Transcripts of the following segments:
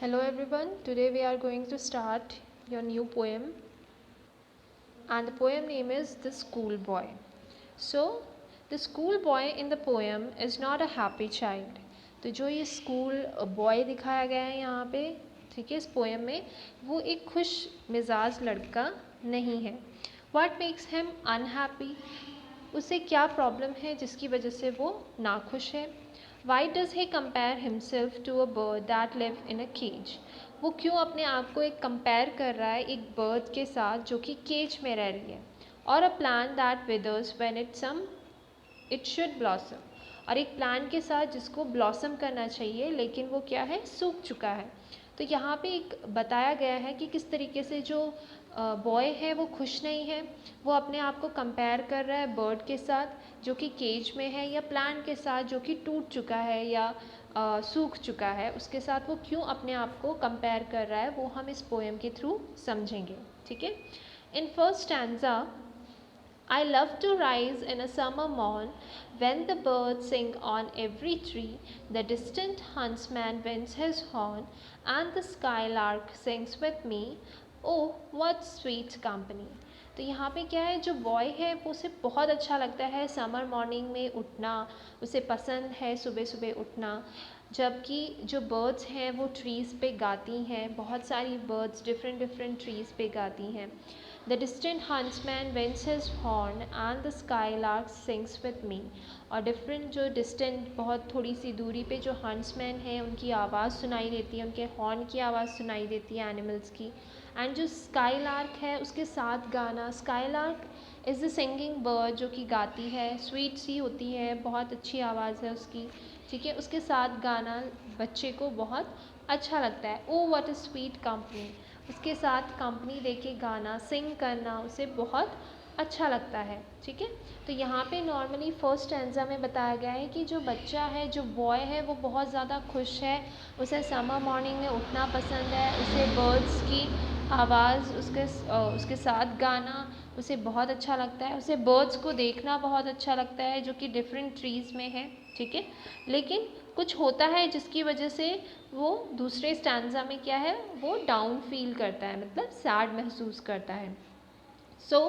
Hello everyone, today we are going to start your new poem and the poem name is The Schoolboy. So, the schoolboy in the poem is not a happy child. तो जो ये school boy दिखाया गया है यहाँ पे, ठीक है, इस पोएम में वो एक खुश मिजाज लड़का नहीं है. What makes him unhappy? उसे क्या प्रॉब्लम है जिसकी वजह से वो नाखुश है. Why does he compare himself to a bird that live in a cage? वो क्यों अपने आप को एक कंपेयर कर रहा है एक बर्ड के साथ जो कि केज में रह रही है. और a plant that withers when it should blossom. और एक प्लांट के साथ जिसको ब्लॉसम करना चाहिए लेकिन वो क्या है, सूख चुका है. तो यहाँ पे एक बताया गया है कि किस तरीके से जो बॉय है वो खुश नहीं है. वो अपने आप को कंपेयर कर रहा है बर्ड के साथ जो कि केज में है या प्लांट के साथ जो कि टूट चुका है या सूख चुका है. उसके साथ वो क्यों अपने आप को कंपेयर कर रहा है वो हम इस पोएम के थ्रू समझेंगे. ठीक है. In first stanza, I love to rise in a summer morn when the birds sing on every tree, the distant huntsman winds his horn, and the skylark sings with me. Oh, what sweet company! तो यहाँ पे क्या है, जो boy है वो उसे बहुत अच्छा लगता है समर मॉर्निंग में उठना. उसे पसंद है सुबह सुबह उठना. जबकि जो बर्ड्स हैं वो ट्रीज़ पे गाती हैं. बहुत सारी बर्ड्स डिफरेंट डिफरेंट ट्रीज़ पे गाती हैं. The distant huntsman winds his horn and the skylark sings with me. और डिफरेंट जो डिस्टेंट बहुत थोड़ी सी दूरी पे जो हंट्समैन है उनकी आवाज़ सुनाई देती है, उनके हॉर्न की आवाज़ सुनाई देती है एनिमल्स की. एंड जो स्काईलार्क है उसके साथ गाना. Skylark is the singing bird जो कि गाती है, स्वीट सी होती है, बहुत अच्छी आवाज़ है उसकी. ठीक है. उसके साथ गाना बच्चे को बहुत अच्छा लगता है. Oh what a sweet company. उसके साथ कंपनी देके गाना सिंग करना उसे बहुत अच्छा लगता है. ठीक है. तो यहाँ पे नॉर्मली फर्स्ट स्टैंजा में बताया गया है कि जो बच्चा है, जो बॉय है, वो बहुत ज़्यादा खुश है. उसे समर मॉर्निंग में उठना पसंद है. उसे बर्ड्स की आवाज़, उसके साथ गाना उसे बहुत अच्छा लगता है. उसे बर्ड्स को देखना बहुत अच्छा लगता है जो कि डिफरेंट ट्रीज़ में है. ठीक है. लेकिन कुछ होता है जिसकी वजह से वो दूसरे स्टैंजा में क्या है, वो डाउन फील करता है, मतलब सैड महसूस करता है. So,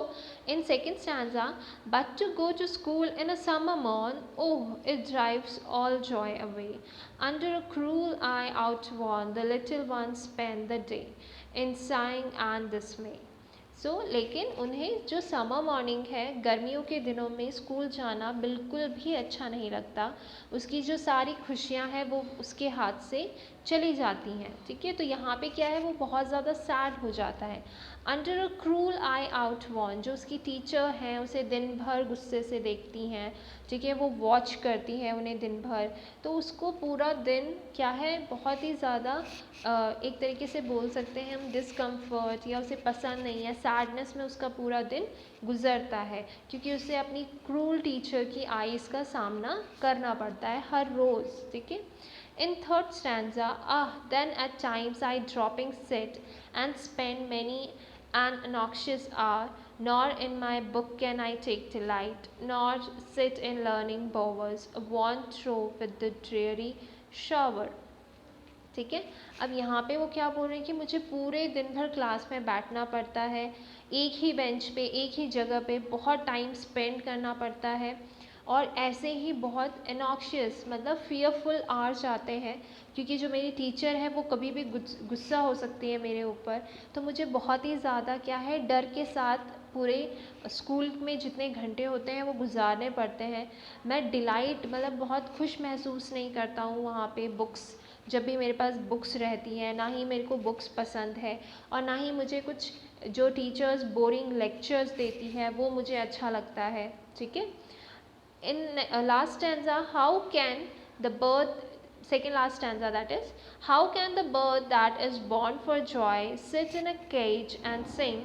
in second stanza, but to go to school in a summer morn, oh, it drives all joy away. Under a cruel eye outworn, the little ones spend the day in sighing and dismay. लेकिन उन्हें जो summer morning है, गर्मियों के दिनों में school जाना बिल्कुल भी अच्छा नहीं लगता. उसकी जो सारी खुशियाँ हैं वो उसके हाथ से चली जाती हैं. ठीक है. तो यहाँ पे क्या है, वो बहुत ज़्यादा सैड हो जाता है. Under a cruel eye outworn, जो उसकी टीचर हैं उसे दिन भर गुस्से से देखती हैं. ठीक है. वो वॉच करती हैं उन्हें दिन भर. तो उसको पूरा दिन क्या है, बहुत ही ज़्यादा एक तरीके से बोल सकते हैं हम डिसकम्फर्ट या उसे पसंद नहीं है, सैडनेस में उसका पूरा दिन गुजरता है क्योंकि उसे अपनी क्रूल टीचर की आइज़ का सामना करना पड़ता है हर रोज़. ठीक है. In third stanza, then at times I dropping sit and spend many an noxious hour, nor in my book can I take delight, nor sit in learning bowers, one through with the dreary shower. ठीक है. अब यहाँ पे वो क्या बोल रहे हैं कि मुझे पूरे दिन भर क्लास में बैठना पड़ता है, एक ही बेंच पे, एक ही जगह पे बहुत टाइम स्पेंड करना पड़ता है. और ऐसे ही बहुत इनॉक्शियस मतलब फियरफुल आवर्स आते हैं क्योंकि जो मेरी टीचर है वो कभी भी गुस्सा हो सकती है मेरे ऊपर. तो मुझे बहुत ही ज़्यादा क्या है, डर के साथ पूरे स्कूल में जितने घंटे होते हैं वो गुजारने पड़ते हैं. मैं डिलाइट मतलब बहुत खुश महसूस नहीं करता हूँ वहाँ पे बुक्स, जब भी मेरे पास बुक्स रहती हैं. ना ही मेरे को बुक्स पसंद है और ना ही मुझे कुछ जो टीचर्स बोरिंग लेक्चर्स देती है वो मुझे अच्छा लगता है. ठीक है. In last stanza, how can the bird, second last stanza that is, how can the bird that is born for joy sit in a cage and sing?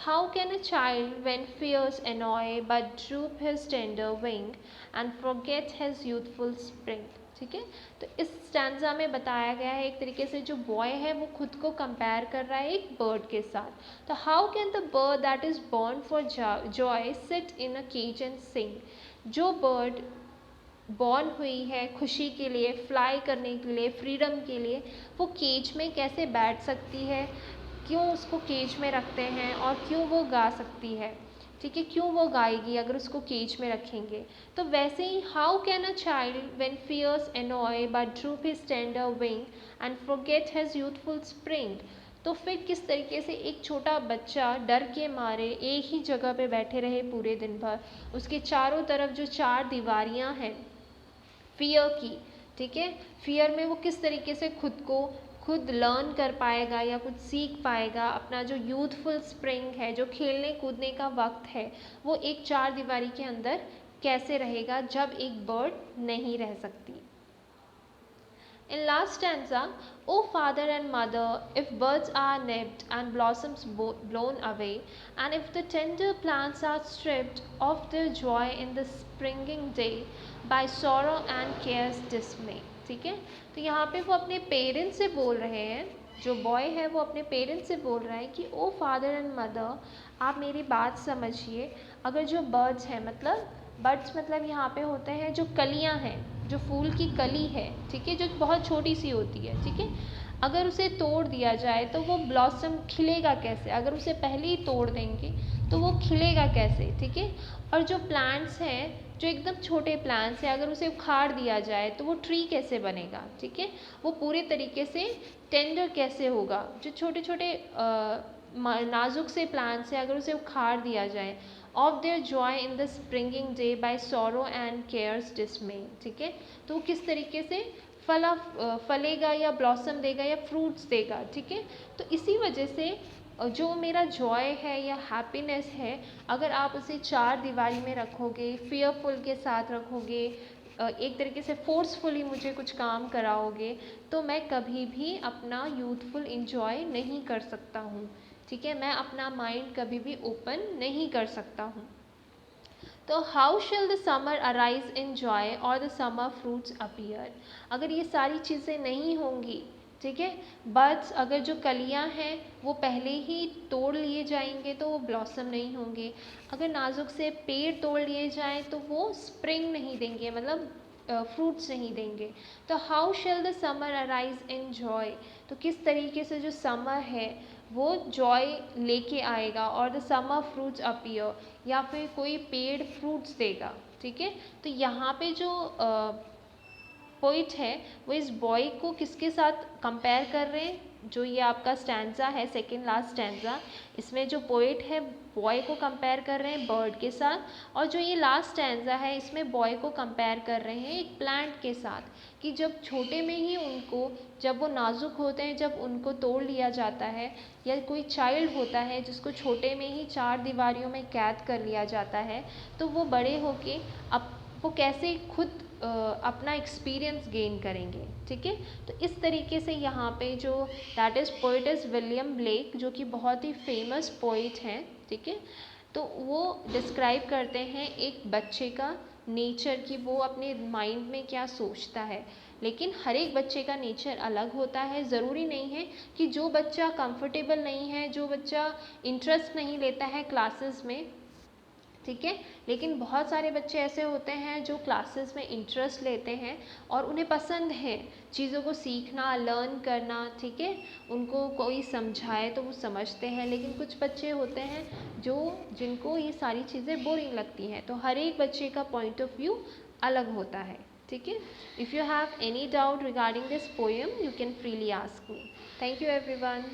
How can a child when fears annoy but droop his tender wing and forget his youthful spring? ठीक है. तो इस stanza में बताया गया है एक तरीके से जो बॉय है वो खुद को कंपेयर कर रहा है एक बर्ड के साथ. तो how can the bird that is born for joy sit in a cage and sing. जो बर्ड बॉर्न हुई है खुशी के लिए, फ्लाई करने के लिए, फ्रीडम के लिए, वो केज में कैसे बैठ सकती है, क्यों उसको केज में रखते हैं और क्यों वो गा सकती है, ठीक है, क्यों वो गाएगी अगर उसको केज में रखेंगे। तो वैसे ही how can a child when fears annoy but droop his tender wing and forget his youthful spring. तो फिर किस तरीके से एक छोटा बच्चा डर के मारे एक ही जगह पे बैठे रहे पूरे दिन भर, उसके चारों तरफ जो चार दीवारियां हैं फियर की, ठीक है, फियर में वो किस तरीके से खुद लर्न कर पाएगा या कुछ सीख पाएगा, अपना जो यूथफुल स्प्रिंग है, जो खेलने कूदने का वक्त है, वो एक चार दीवारी के अंदर कैसे रहेगा जब एक बर्ड नहीं रह सकती। In last stanza, O father and mother, if birds are nipped and blossoms blown away, and if the tender plants are stripped of their joy in the springing day by sorrow and care's dismay, ठीक है, तो यहाँ पे वो अपने parents से बोल रहे हैं, जो बॉय है वो अपने पेरेंट्स से बोल रहा है कि ओ फादर एंड मदर, आप मेरी बात समझिए, अगर जो बर्ड्स हैं, मतलब बर्ड्स मतलब यहाँ पे होते हैं जो कलियाँ हैं, जो फूल की कली है, ठीक है, जो बहुत छोटी सी होती है, ठीक है, अगर उसे तोड़ दिया जाए तो वो ब्लॉसम खिलेगा कैसे, अगर उसे पहले ही तोड़ देंगे तो वो खिलेगा कैसे, ठीक है, और जो प्लांट्स हैं, जो एकदम छोटे प्लांट्स हैं, अगर उसे उखाड़ दिया जाए तो वो ट्री कैसे बनेगा, ठीक है, वो पूरे तरीके से टेंडर कैसे होगा, जो छोटे छोटे नाजुक से प्लांट्स हैं, अगर उसे उखाड़ दिया जाए, of their joy in the springing day by sorrow and care's dismay, ठीक है, तो वो किस तरीके से फलेगा या ब्लॉसम देगा या फ्रूट्स देगा, ठीक है, तो इसी वजह से जो मेरा जॉय है या हैप्पीनेस है, अगर आप उसे चार दीवारी में रखोगे, फियरफुल के साथ रखोगे, एक तरीके से फोर्सफुली मुझे कुछ काम कराओगे, तो मैं कभी भी अपना यूथफुल इंजॉय नहीं कर सकता हूँ, ठीक है, मैं अपना माइंड कभी भी ओपन नहीं कर सकता हूँ। तो how shall the summer arise in joy और द समर फ्रूट्स अपीयर, अगर ये सारी चीज़ें नहीं होंगी, ठीक है, बर्ड्स अगर जो कलियां हैं वो पहले ही तोड़ लिए जाएंगे तो वो ब्लॉसम नहीं होंगे, अगर नाजुक से पेड़ तोड़ लिए जाएं तो वो स्प्रिंग नहीं देंगे, मतलब फ्रूट्स नहीं देंगे। तो how shall the summer arise in joy, तो किस तरीके से जो समर है वो जॉय लेके आएगा, और द समर फ्रूट्स अपीयर, या फिर कोई पेड़ फ्रूट्स देगा, ठीक है, तो यहाँ पे जो पोइट है वो इस बॉय को किसके साथ कंपेयर कर रहे हैं, जो ये आपका स्टैंजा है, सेकेंड लास्ट स्टैंजा, इसमें जो पोइट है बॉय को कंपेयर कर रहे हैं बर्ड के साथ, और जो ये लास्ट स्टैंजा है इसमें बॉय को कंपेयर कर रहे हैं एक प्लांट के साथ, कि जब छोटे में ही उनको, जब वो नाजुक होते हैं, जब उनको तोड़ लिया जाता है, या कोई चाइल्ड होता है जिसको छोटे में ही चार दीवारियों में कैद कर लिया जाता है, तो वो बड़े होके अब वो कैसे खुद अपना एक्सपीरियंस गेन करेंगे, ठीक है, तो इस तरीके से यहाँ पे जो that is poet's William Blake, जो कि बहुत ही फेमस पोइट हैं, ठीक है, तो वो डिस्क्राइब करते हैं एक बच्चे का नेचर, कि वो अपने माइंड में क्या सोचता है, लेकिन हर एक बच्चे का नेचर अलग होता है, ज़रूरी नहीं है कि जो बच्चा कंफर्टेबल नहीं है, जो बच्चा इंटरेस्ट नहीं लेता है क्लासेस में, ठीक है, लेकिन बहुत सारे बच्चे ऐसे होते हैं जो क्लासेस में इंटरेस्ट लेते हैं और उन्हें पसंद है चीज़ों को सीखना, लर्न करना, ठीक है, उनको कोई समझाए तो वो समझते हैं, लेकिन कुछ बच्चे होते हैं जिनको ये सारी चीज़ें बोरिंग लगती हैं, तो हर एक बच्चे का पॉइंट ऑफ व्यू अलग होता है, ठीक है। If you have any doubt regarding this poem you can freely ask me. Thank you everyone.